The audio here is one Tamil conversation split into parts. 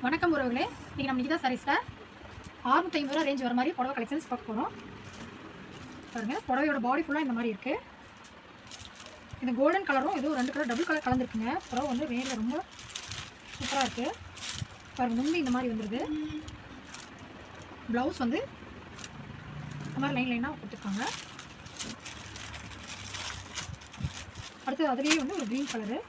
வணக்கம் உறவுகளே, இன்றைக்கி நம்ம நிகிதா சாரீஸில் 650 ரூபா ரேஞ்ச் வர மாதிரி புடவை கலெக்ஷன்ஸ் பார்க்க போகிறோம். பாருங்கள், புடவையோட பாடி ஃபுல்லாக இந்த மாதிரி இருக்குது. இந்த கோல்டன் கலரும் இதுவும் 2 கலர் டபுள் கலர் கலந்துருக்குங்க. புடவை வந்து வேரில் ரொம்ப சூப்பராக இருக்குது. பாருங்கள், முந்தி இந்த மாதிரி வந்துடுது. ப்ளவுஸ் வந்து இந்த மாதிரி லைன் லைனாக கொடுத்துருக்காங்க. அடுத்தது அதுலேயே வந்து ஒரு க்ரீன் கலரு.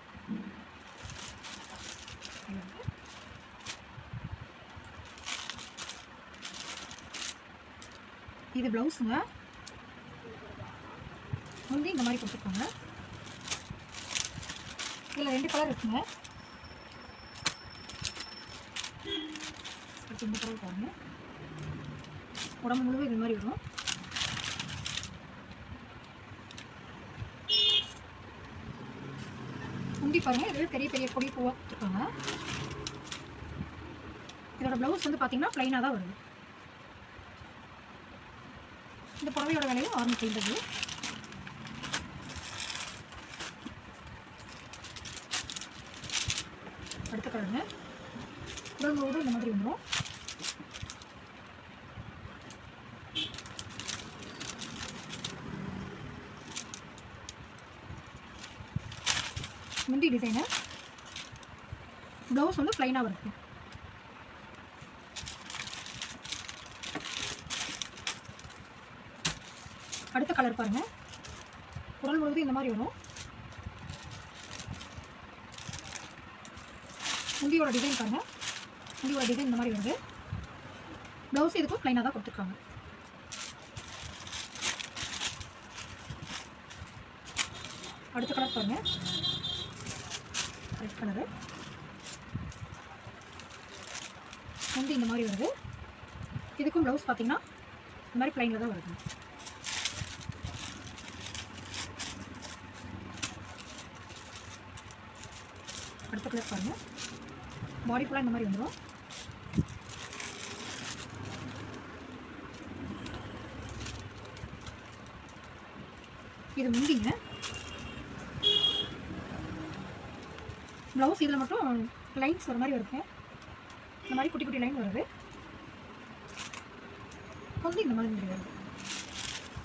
இது ப்ளவுஸுங்க. முந்தி இந்த மாதிரி கொடுத்துருக்காங்க. இதில் 2 கலர் இருக்குங்க. அடுத்து இந்த கலர் பாருங்க. உடம்பு முழுவதும் இது மாதிரி வரும். முந்தி பாருங்கள், இதில் பெரிய பெரிய கொடி பூவாக கொடுத்துருக்காங்க. இதோட ப்ளவுஸ் வந்து பார்த்தீங்கன்னா ப்ளைனாக தான் வருது. இந்த புடவையோட விலையும் 650. அடுத்த கலருங்க. உடல் முழுவதும் இந்த மாதிரி வந்துடும். முந்தி டிசைனு. ப்ளவுஸ் வந்து ப்ளைனாக வருது. அடுத்த கலர் பாருங்கள், உடல் முழுவதும் இந்த மாதிரி வரும். முந்தியோட டிசைன் பாருங்கள், முந்தியோட டிசைன் இந்த மாதிரி வருது. ப்ளவுஸ் இதுக்கும் ப்ளைனாக தான் கொடுத்துருக்காங்க. அடுத்த கலர் பாருங்கள், ரெட் கலரு. முந்தி இந்த மாதிரி வருது. இதுக்கும் ப்ளவுஸ் பார்த்தீங்கன்னா இந்த மாதிரி ப்ளைனில் தான் வருது. அடுத்த கலர் பாருங்கள், பாடி ஃபுல்லாக இந்த மாதிரி வந்துடும். இது முந்திங்க. ப்ளவுஸ் இதில் மட்டும் லைன்ஸ் வர மாதிரி வருது. இந்த மாதிரி குட்டி குட்டி லைன் வருது. முந்தி இந்த மாதிரி வருது.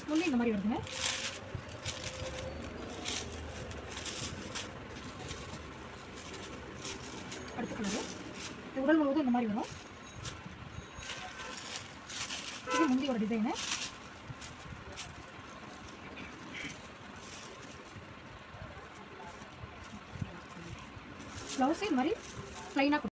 முந்தி இந்த மாதிரி வருதுங்க. அடுத்த கலரு. இது உடல் முழுவதும் இந்த மாதிரி வரும். இது முந்தியோட டிசைனு. ப்ளவுஸு இந்த மாதிரி ப்ளைனாக